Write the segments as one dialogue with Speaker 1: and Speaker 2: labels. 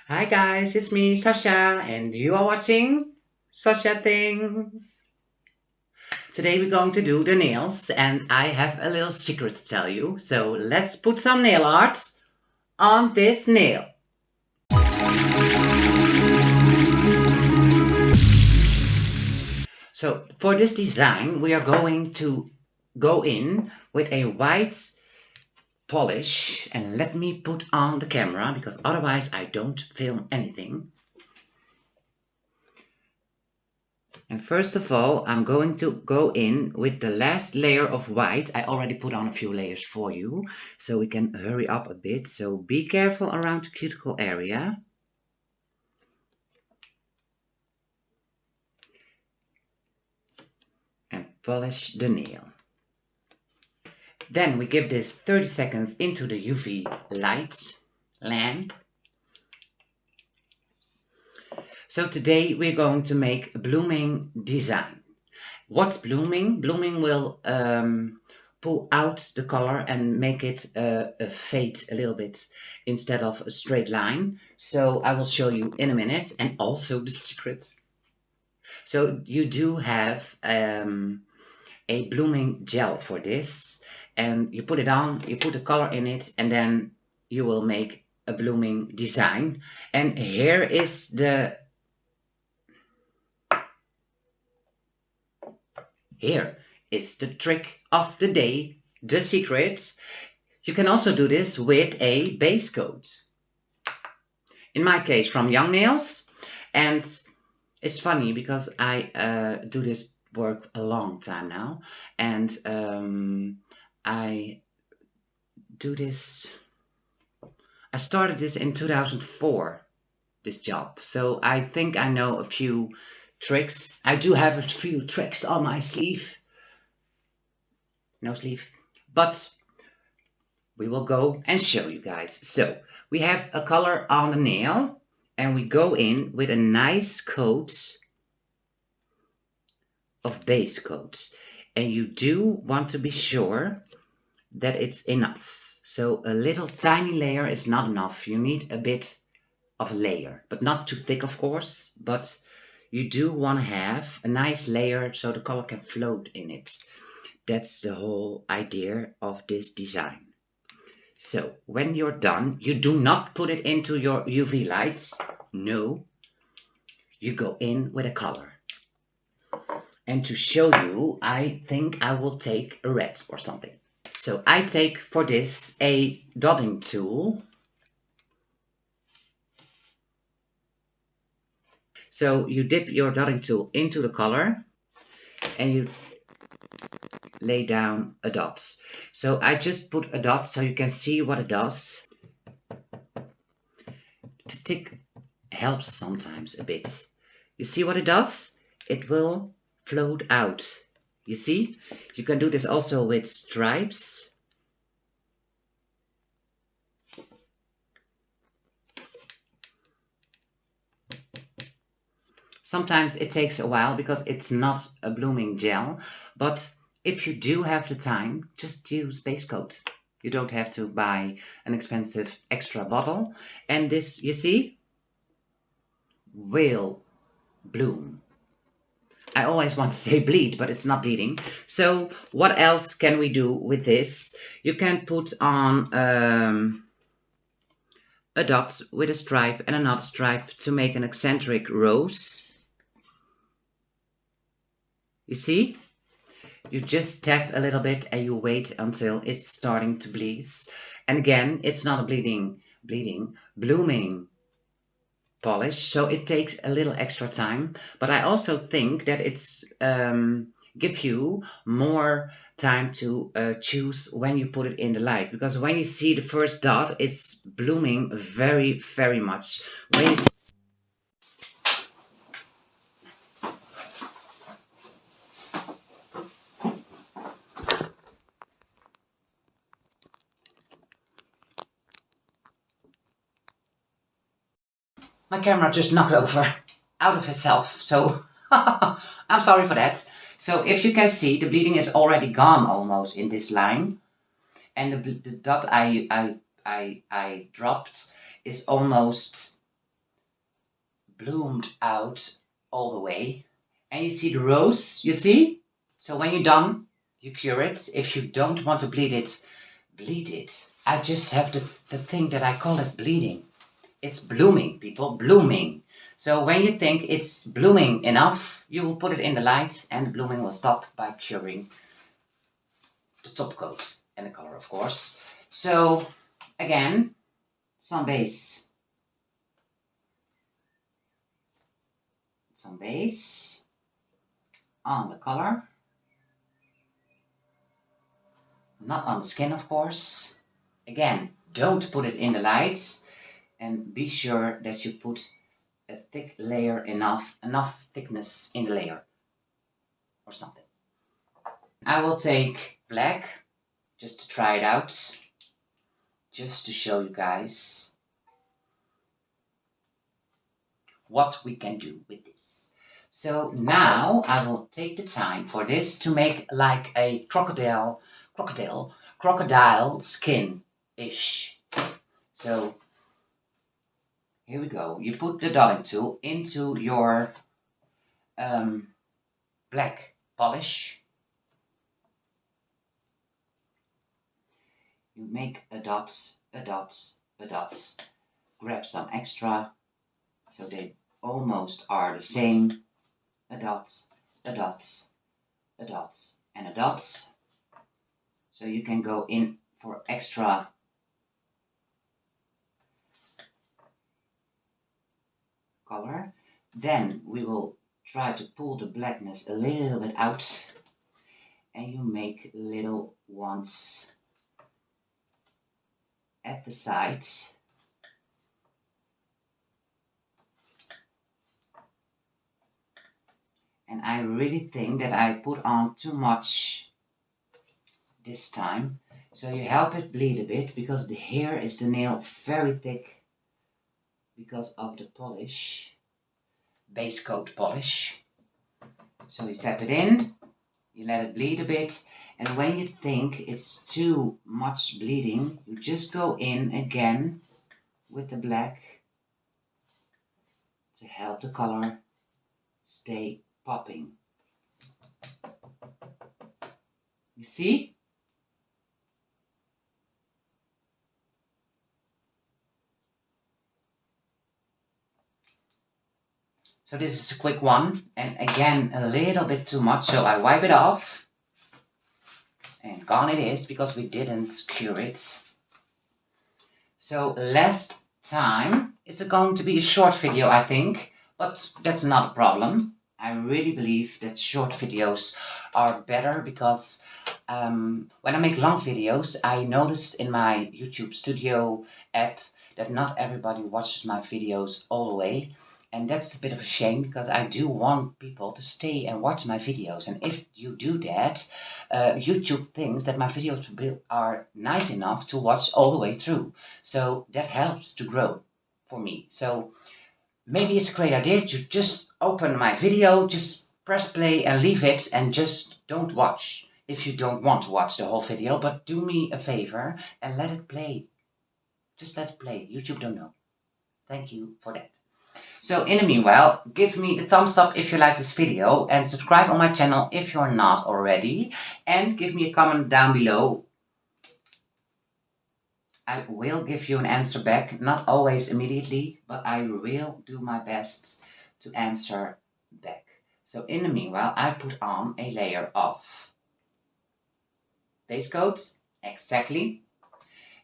Speaker 1: Hi guys, it's me, Sasha, and you are watching Sasha Things. Today we're going to do the nails, and I have a little secret to tell you. So let's put some nail art on this nail. So for this design, we are going to go in with a white polish, and let me put on the camera because otherwise I don't film anything. And first of all, I'm going to go in with the last layer of white. I already put on a few layers for you, so we can hurry up a bit. So be careful around the cuticle area. And polish the nail. Then we give this 30 seconds into the UV light lamp. So today we're going to make a blooming design. What's blooming? Blooming will pull out the color and make it fade a little bit instead of a straight line. So I will show you in a minute, and also the secrets. So you do have a blooming gel for this, and you put it on, you put the color in it, and then you will make a blooming design. And here is the trick of the day, the secret. You can also do this with a base coat. In my case, from Young Nails. And it's funny because I do this work a long time now. And I do this, I started this in 2004, this job. So I think I know a few tricks. I do have a few tricks on my sleeve. No sleeve. But we will go and show you guys. So we have a color on the nail, and we go in with a nice coat of base coat. And you do want to be sure that it's enough. So a little tiny layer is not enough. You need a bit of a layer, but not too thick, of course. But you do want to have a nice layer so the color can float in it. That's the whole idea of this design. So when you're done, you do not put it into your UV lights. No, you go in with a color. And to show you, I think I will take a red or something. So I take for this a dotting tool. So you dip your dotting tool into the color and you lay down a dot. So I just put a dot so you can see what it does. The tick helps sometimes a bit. You see what it does? It will float out. You see? You can do this also with stripes. Sometimes it takes a while because it's not a blooming gel, but if you do have the time, just use base coat. You don't have to buy an expensive extra bottle. And this, you see, will bloom. I always want to say bleed, but it's not bleeding. So what else can we do with this? You can put on a dot with a stripe and another stripe to make an eccentric rose. You see? You just tap a little bit and you wait until it's starting to bleed. And again, it's not a blooming polish, so it takes a little extra time. But I also think that it's give you more time to choose when you put it in the light, because when you see the first dot, it's blooming very, very much. When you see my camera just knocked over out of itself, so I'm sorry for that. So if you can see, the bleeding is already gone almost in this line, and the dot I dropped is almost bloomed out all the way. And you see the rose, you see? So when you're done, you cure it. If you don't want to bleed it, bleed it. I just have the thing that I call it bleeding. It's blooming, people, blooming. So when you think it's blooming enough, you will put it in the light and the blooming will stop by curing the top coat and the color, of course. So again, some base on the color, not on the skin, of course. Again, don't put it in the light, and be sure that you put a thick layer, enough thickness in the layer or something. I will take black just to try it out, just to show you guys what we can do with this. So now I will take the time for this to make like a crocodile skin-ish. So here we go. You put the dotting tool into your black polish. You make a dot, grab some extra, so they almost are the same. A dot, and a dot. So you can go in for extra color. Then we will try to pull the blackness a little bit out, and you make little ones at the sides. And I really think that I put on too much this time. So you help it bleed a bit, because the hair is the nail very thick because of the polish, base coat polish. So you tap it in, you let it bleed a bit, and when you think it's too much bleeding, you just go in again with the black to help the color stay popping. You see? So this is a quick one, and again a little bit too much, so I wipe it off. And gone it is, because we didn't cure it. So last time, it's going to be a short video, I think, but that's not a problem. I really believe that short videos are better, because when I make long videos, I noticed in my YouTube Studio app that not everybody watches my videos all the way. And that's a bit of a shame, because I do want people to stay and watch my videos. And if you do that, YouTube thinks that my videos are nice enough to watch all the way through. So that helps to grow for me. So maybe it's a great idea to just open my video, just press play and leave it, and just don't watch if you don't want to watch the whole video. But do me a favor and let it play. Just let it play. YouTube don't know. Thank you for that. So in the meanwhile, give me the thumbs up if you like this video, and subscribe on my channel if you're not already, and give me a comment down below. I will give you an answer back, not always immediately, but I will do my best to answer back. So in the meanwhile, I put on a layer of base coat, exactly,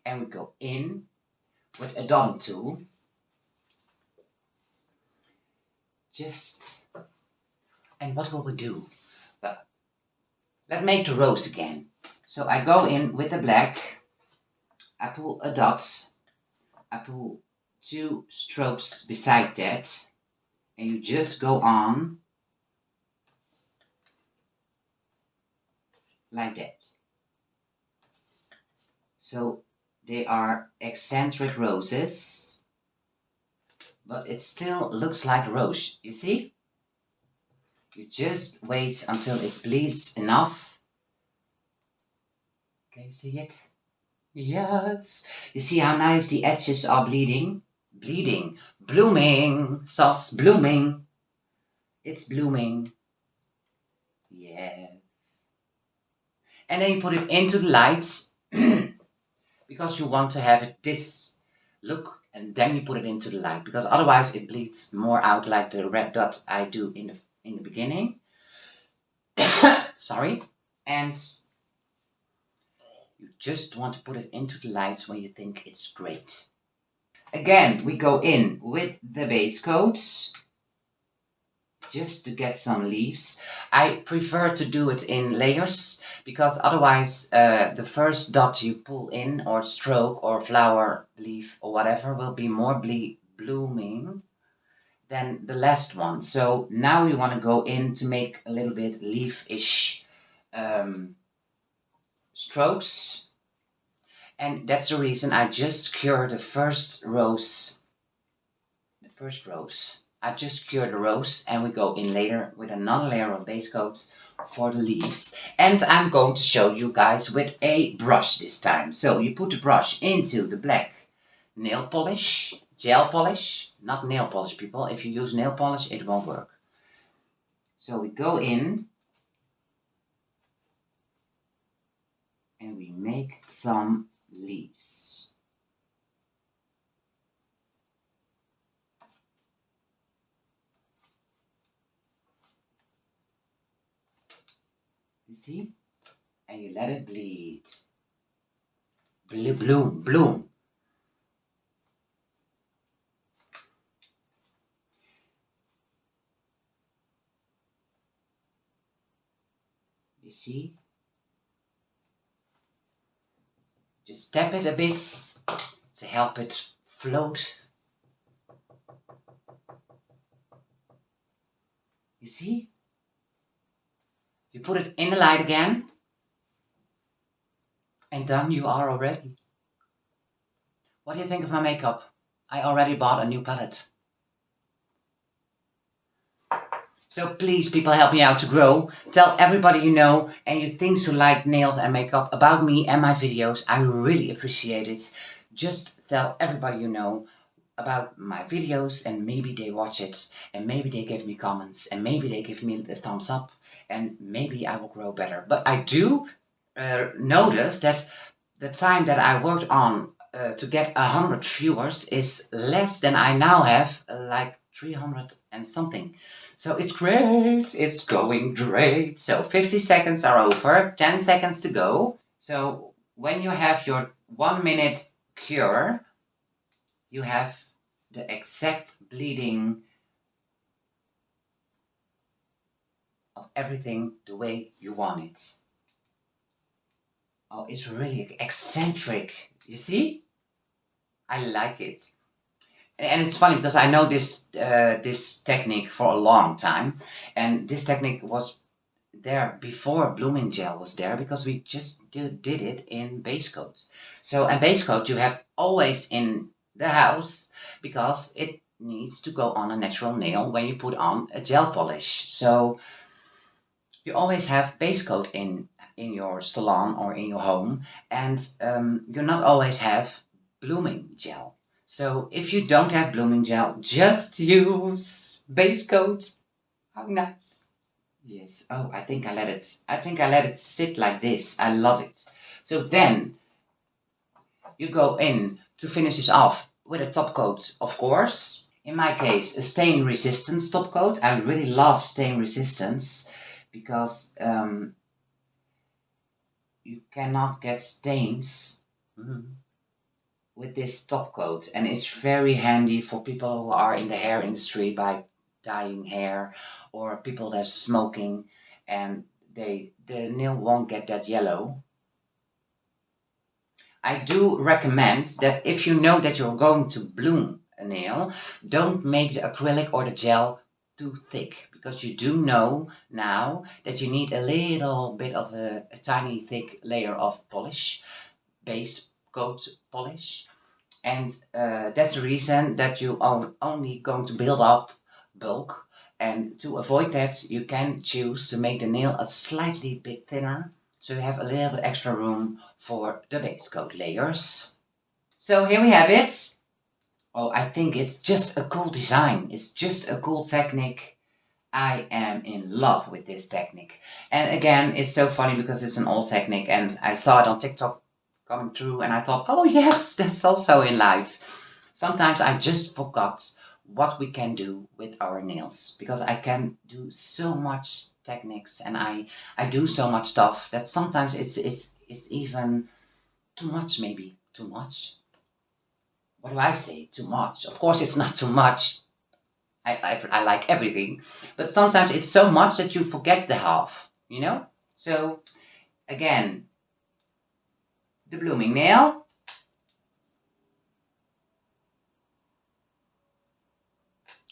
Speaker 1: and we go in with a dotting tool. And what will we do? Well, let's make the rose again. So I go in with the black, I pull a dot, I pull 2 strokes beside that, and you just go on like that. So they are eccentric roses, but it still looks like a rose, you see? You just wait until it bleeds enough. Can you see it? Yes. You see how nice the edges are bleeding? bleeding, blooming, sauce, blooming. It's blooming. Yes. And then you put it into the lights because you want to have it this look, and then you put it into the light because otherwise it bleeds more out like the red dot I do in the beginning. Sorry. And you just want to put it into the lights when you think it's great. Again, we go in with the base coats just to get some leaves. I prefer to do it in layers because otherwise the first dot you pull in or stroke or flower leaf or whatever will be more blooming than the last one. So now we want to go in to make a little bit leaf-ish strokes. And that's the reason I just cure the first rows. I just cure the rows and we go in later with another layer of base coats for the leaves. And I'm going to show you guys with a brush this time. So you put the brush into the black nail polish, gel polish, not nail polish people. If you use nail polish, it won't work. So we go in and we make some leaves. You see? And you let it bleed. Bloom, bloom. You see? Just tap it a bit to help it float. You see? You put it in the light again. And done you are already. What do you think of my makeup? I already bought a new palette. So please, people, help me out to grow. Tell everybody you know and you think who like nails and makeup about me and my videos. I really appreciate it. Just tell everybody you know about my videos and maybe they watch it and maybe they give me comments and maybe they give me a thumbs up and maybe I will grow better. But I do notice that the time that I worked on to get 100 viewers is less than I now have, like 300 and something. So it's great, it's going great. So 50 seconds are over, 10 seconds to go. So when you have your 1 minute cure, you have the exact bleeding of everything the way you want it. Oh, it's really eccentric. You see? I like it. And it's funny because I know this technique for a long time. And this technique was there before Blooming Gel was there because we just did it in base coat. So a base coat you have always in the house because it needs to go on a natural nail when you put on a gel polish. So you always have base coat in your salon or in your home, and you not always have blooming gel. So if you don't have blooming gel, just use base coat. How nice. Yes. Oh, I think I let it sit like this. I love it. So then you go in to finish this off with a top coat, of course. In my case, a stain resistance top coat. I really love stain resistance because you cannot get stains with this top coat, and it's very handy for people who are in the hair industry by dyeing hair or people that's smoking and the nail won't get that yellow. I do recommend that if you know that you're going to bloom a nail, don't make the acrylic or the gel too thick, because you do know now that you need a little bit of a tiny thick layer of polish, base coat polish. And that's the reason that you are only going to build up bulk. And to avoid that, you can choose to make the nail a slightly bit thinner, so you have a little bit extra room for the base coat layers. So here we have it. Oh, I think it's just a cool design. It's just a cool technique. I am in love with this technique. And again, it's so funny because it's an old technique and I saw it on TikTok coming through and I thought, oh yes, that's also in life. Sometimes I just forgot what we can do with our nails because I can do so much techniques and I do so much stuff that sometimes it's even too much, maybe too much. What do I say? Too much. Of course it's not too much. I like everything, but sometimes it's so much that you forget the half, you know? So, again, the blooming nail.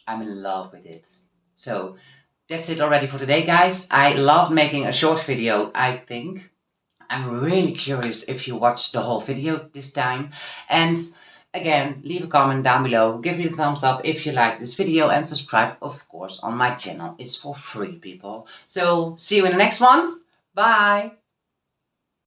Speaker 1: I'm in love with it. So, that's it already for today, guys. I love making a short video, I think. I'm really curious if you watched the whole video this time. And again, leave a comment down below. Give me a thumbs up if you like this video and subscribe, of course, on my channel. It's for free, people. So see you in the next one. Bye.